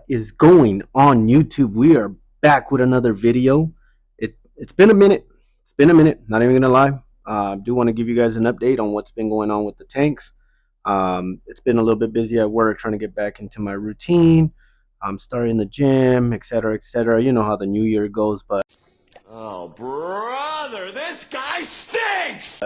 What is going on, YouTube? We are back with another video. It's been a minute. It's been a minute. Not even gonna lie. I do want to give you guys an update on what's been going on with the tanks. It's been a little bit busy at work, trying to get back into my routine. I'm starting the gym, etc., etc. You know how the new year goes, but oh, brother, this guy stinks.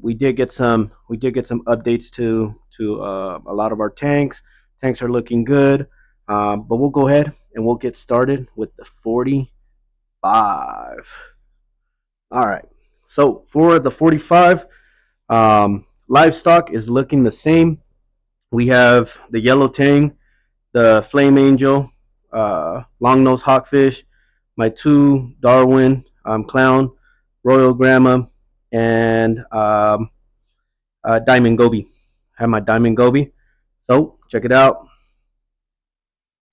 We did get some updates to a lot of our tanks. Tanks are looking good, but we'll go ahead and we'll get started with the 45. All right. So for the 45, livestock is looking the same. We have the yellow tang, the flame angel, long nose hawkfish, my two Darwin clown, royal grandma, and diamond goby. I have my diamond goby. So check it out.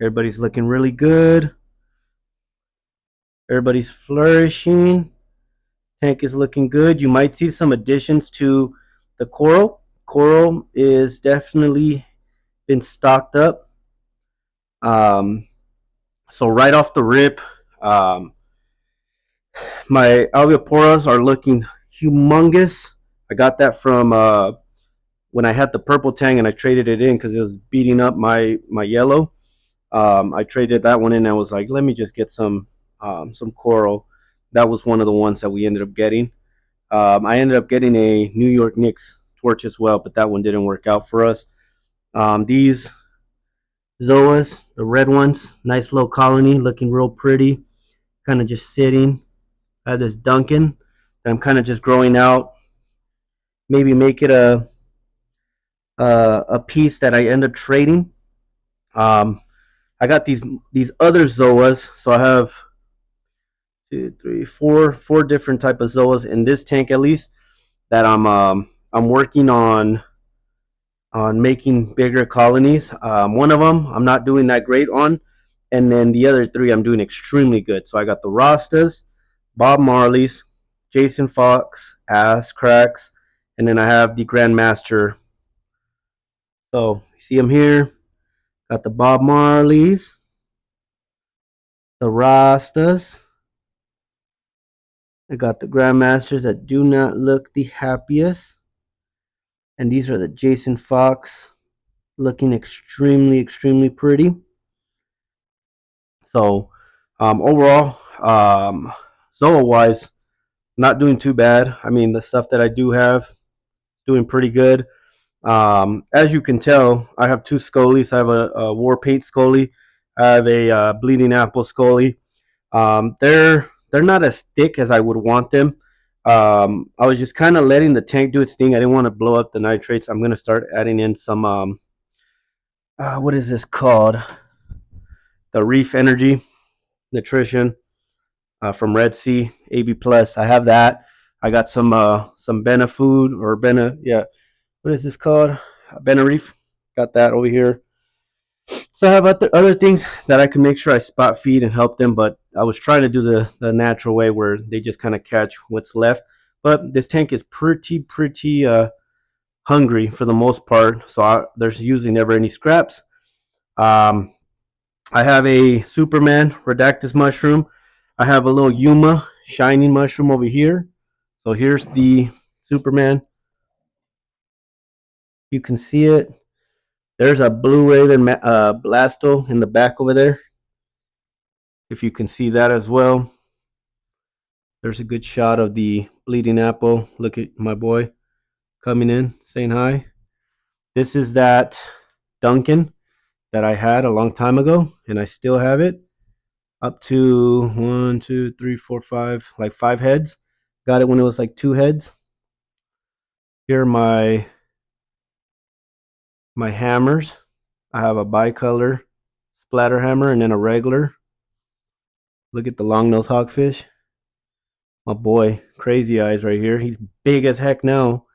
Everybody's looking really good. Everybody's flourishing. Tank is looking good. You might see some additions to the coral. Coral is definitely been stocked up. So right off the rip, my alveoporas are looking humongous. I got that from when I had the purple tang and I traded it in because it was beating up my yellow. I traded that one in. And I was like, let me just get some coral. That was one of the ones that we ended up getting. I ended up getting a New York Knicks torch as well, but that one didn't work out for us. These zoas, the red ones, nice little colony, looking real pretty. Kind of just sitting. I have this Duncan that I'm kind of just growing out. Maybe make it a piece that I end up trading. I got these other zoas, so I have two, three, four different type of zoas in this tank at least that I'm working on making bigger colonies. One of them I'm not doing that great on, and then the other three I'm doing extremely good. So I got the Rastas, Bob Marley's, Jason Fox, Ass Cracks, and then I have the Grandmaster. So you see them here. Got the Bob Marleys, the Rastas. I got the Grandmasters that do not look the happiest. And these are the Jason Fox, looking extremely, extremely pretty. So overall, Zoa-wise, not doing too bad. I mean, the stuff that I do have, doing pretty good. As you can tell, I have two Scolies. I have a War Paint Scolie. I have a Bleeding Apple Scolie. They're not as thick as I would want them. I was just kind of letting the tank do its thing. I didn't want to blow up the nitrates. I'm gonna start adding in some what is this called? The Reef Energy Nutrition from Red Sea AB Plus. I have that. I got some Benefood or what is this called? Benereef. Got that over here. So I have other things that I can make sure I spot feed and help them, but I was trying to do the natural way where they just kind of catch what's left. But this tank is pretty hungry for the most part, so there's usually never any scraps. Um, I have a Superman Redactus mushroom. I have a little Yuma shining mushroom over here. So here's the Superman. You can see it. There's a Blue Raven Blasto in the back over there. If you can see that as well. There's a good shot of the Bleeding Apple. Look at my boy coming in, saying hi. This is that Duncan that I had a long time ago, and I still have it. Up to 1, 2, 3, 4, 5, like 5 heads. Got it when it was like 2 heads. Here are my hammers. I have a bicolor splatter hammer and then a regular. Look at the long nose hawkfish. My boy, Crazy Eyes right here. He's big as heck now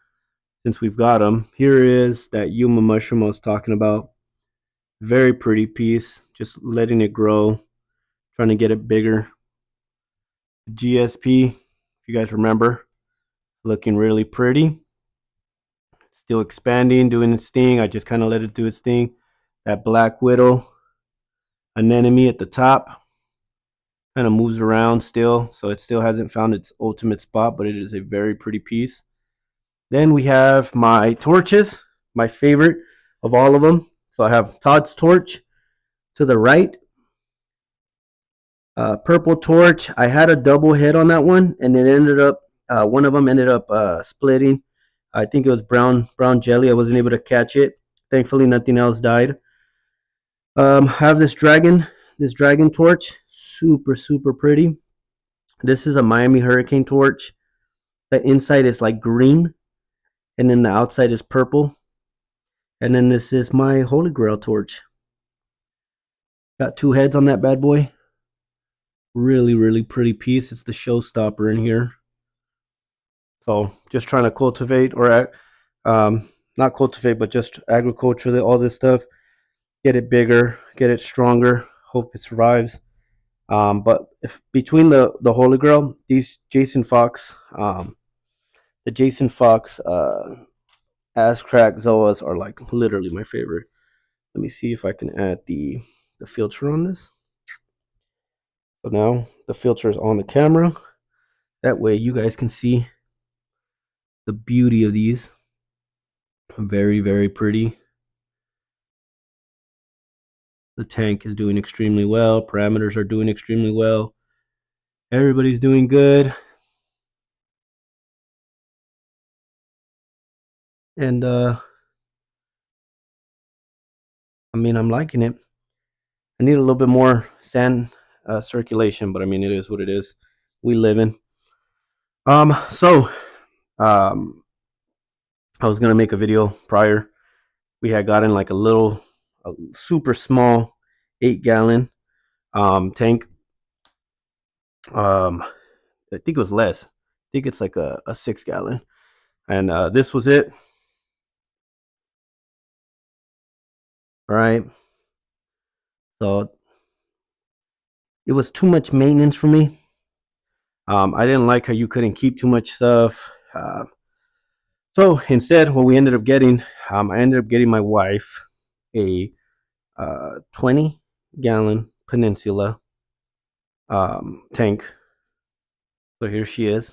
since we've got him. Here is that Yuma mushroom I was talking about. Very pretty piece. Just letting it grow. Trying to get it bigger. GSP, if you guys remember, looking really pretty. Still expanding, doing its thing. I just kind of let it do its thing. That Black Widow anemone at the top. Kind of moves around still, so it still hasn't found its ultimate spot, but it is a very pretty piece. Then we have my torches, my favorite of all of them. So I have Todd's torch to the right, purple torch. I had a double hit on that one, and it ended up one of them ended up splitting. I think it was brown jelly. I wasn't able to catch it. Thankfully, nothing else died. I have this dragon torch, super pretty. This is a Miami Hurricane torch. The inside is like green, and then the outside is purple. And then this is my Holy Grail torch. Got two heads on that bad boy. Really pretty piece. It's the showstopper in here. So just trying to cultivate, or not cultivate, but just agriculture, all this stuff. Get it bigger, get it stronger. Hope it survives. But if between the Holy Grail, these Jason Fox, the Jason Fox Ass Crack Zoas are like literally my favorite. Let me see if I can add the filter on this. So now the filter is on the camera. That way you guys can see the beauty of these. Very pretty. The tank is doing extremely well. Parameters are doing extremely well. Everybody's doing good. And I mean, I'm liking it. I need a little bit more sand circulation, but I mean, it is what it is. We live in. So um, I was gonna make a video prior. We had gotten like a super small 8-gallon tank. I think it was less. I think it's like a 6-gallon, and this was it. All right. So it was too much maintenance for me. I didn't like how you couldn't keep too much stuff. So instead, what we ended up getting, I ended up getting my wife a 20-gallon Peninsula tank. So here she is.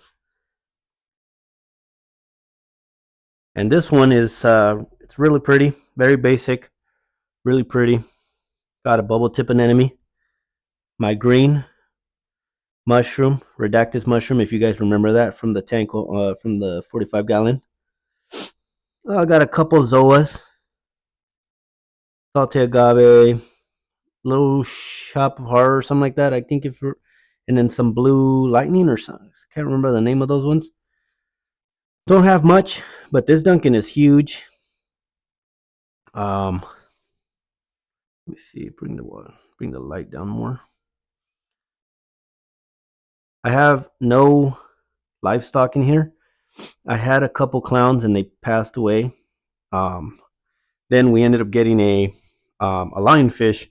And this one is, it's really pretty, very basic, really pretty. Got a bubble tip anemone. My green mushroom, Redactus mushroom, if you guys remember that from the tank, from the 45-gallon. I got a couple Zoas, Saute Agave, Little Shop of Horror, or something like that. I think and then some Blue Lightning or something. I can't remember the name of those ones. Don't have much, but this Duncan is huge. Let me see. Bring the light down more. I have no livestock in here. I had a couple clowns and they passed away. Then we ended up getting a lionfish,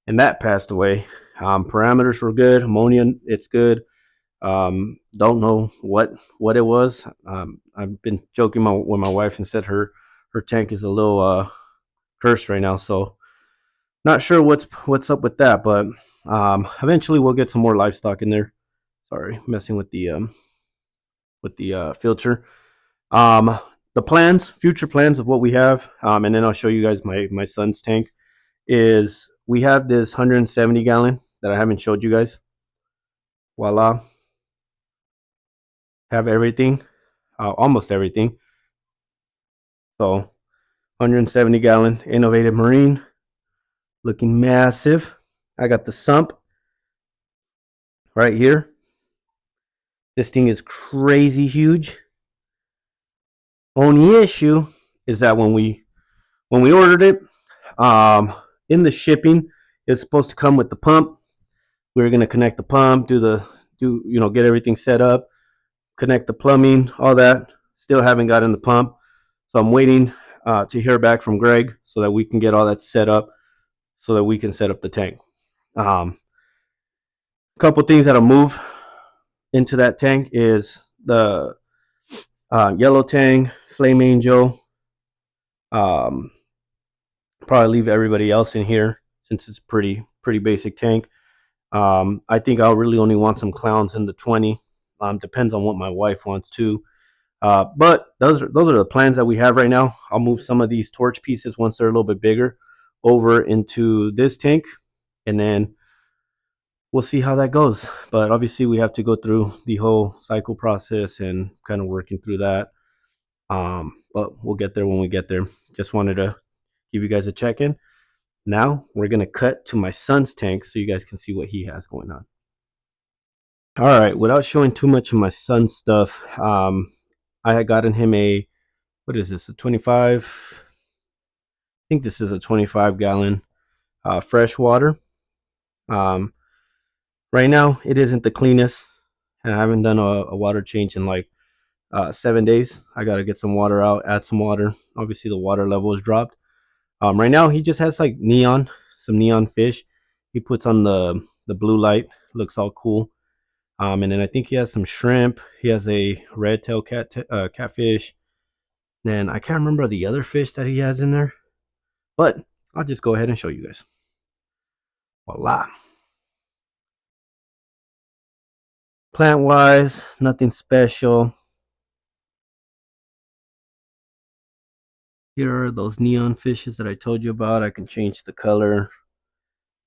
and that passed away. Parameters were good. Ammonia, it's good. Don't know what it was. I've been joking with my wife and said her tank is a little cursed right now, so not sure what's up with that. But eventually we'll get some more livestock in there. Sorry, messing with the filter. The future plans of what we have, and then I'll show you guys my son's tank. Is we have this 170-gallon that I haven't showed you guys. Voila, have everything, almost everything. So 170-gallon Innovative Marine, looking massive. I got the sump right here. This thing is crazy huge. Only issue is that when we ordered it, in the shipping, it's supposed to come with the pump. We were gonna connect the pump, get everything set up, connect the plumbing, all that. Still haven't gotten the pump, so I'm waiting to hear back from Greg so that we can get all that set up, so that we can set up the tank. A couple things that'll move into that tank is the Yellow Tang, Flame Angel. Probably leave everybody else in here since it's pretty basic tank. I think I'll really only want some clowns in the 20. Depends on what my wife wants too. But those are the plans that we have right now. I'll move some of these torch pieces once they're a little bit bigger over into this tank, and then we'll see how that goes. But obviously, we have to go through the whole cycle process and kind of working through that. But we'll get there when we get there. Just wanted to give you guys a check in. Now we're gonna cut to my son's tank so you guys can see what he has going on. All right, without showing too much of my son's stuff, I had gotten him a, what is this, a 25? I think this is a 25-gallon fresh water. Um, right now, it isn't the cleanest, and I haven't done a water change in like 7 days. I got to get some water out, add some water. Obviously, the water level is dropped. Right now, he just has like some neon fish. He puts on the blue light, looks all cool. And then I think he has some shrimp. He has a red tail catfish. Then I can't remember the other fish that he has in there, but I'll just go ahead and show you guys. Voila. Plant wise, nothing special. Here are those neon fishes that I told you about. I can change the color.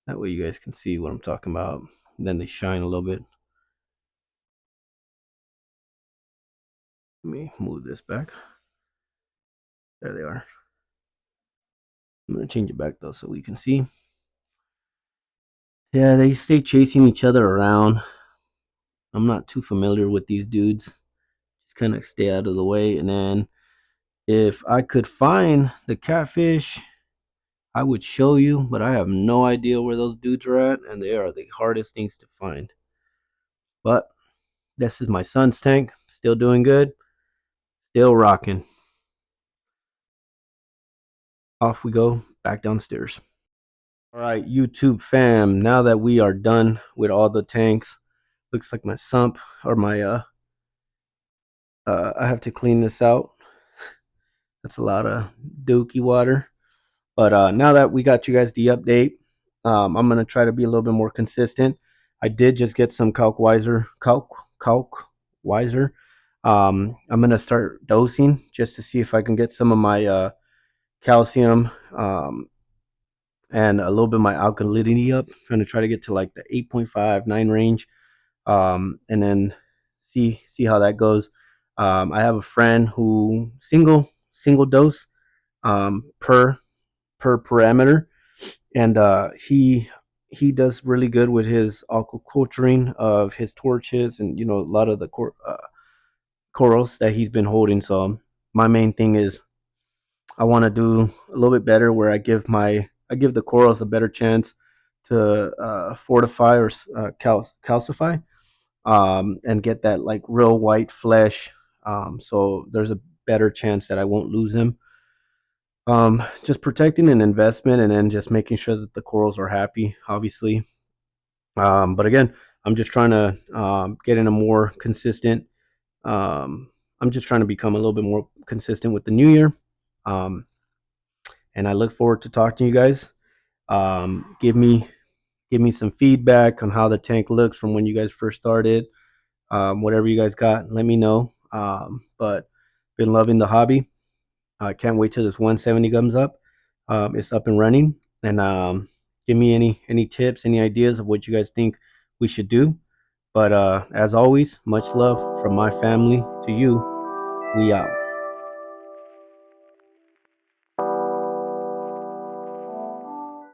That way you guys can see what I'm talking about. And then they shine a little bit. Let me move this back. There they are. I'm going to change it back though so we can see. Yeah, they stay chasing each other around. I'm not too familiar with these dudes. Just kind of stay out of the way. And then if I could find the catfish, I would show you, but I have no idea where those dudes are at, and they are the hardest things to find. But this is my son's tank. Still doing good. Still rocking. Off we go back downstairs. All right, YouTube fam. Now that we are done with all the tanks, looks like my sump or my I have to clean this out. That's a lot of dookie water. But now that we got you guys the update, I'm gonna try to be a little bit more consistent. I did just get some calc wiser. I'm gonna start dosing just to see if I can get some of my calcium and a little bit of my alkalinity up. Trying to try to get to like the 8.5 9 range, and then see how that goes. I have a friend who single dose per parameter, and he does really good with his aquaculturing of his torches, and a lot of the corals that he's been holding. So my main thing is I want to do a little bit better, where I give the corals a better chance to fortify or calcify, and get that like real white flesh. So there's a better chance that I won't lose them. Just protecting an investment, and then just making sure that the corals are happy, obviously. But again, I'm just trying to get in a more consistent. I'm just trying to become a little bit more consistent with the new year. Um, and I look forward to talking to you guys. Give me some feedback on how the tank looks from when you guys first started. Whatever you guys got, let me know. But been loving the hobby. I can't wait till this 170 comes up. It's up and running, and give me any tips, any ideas of what you guys think we should do. But as always, much love from my family to you. We out.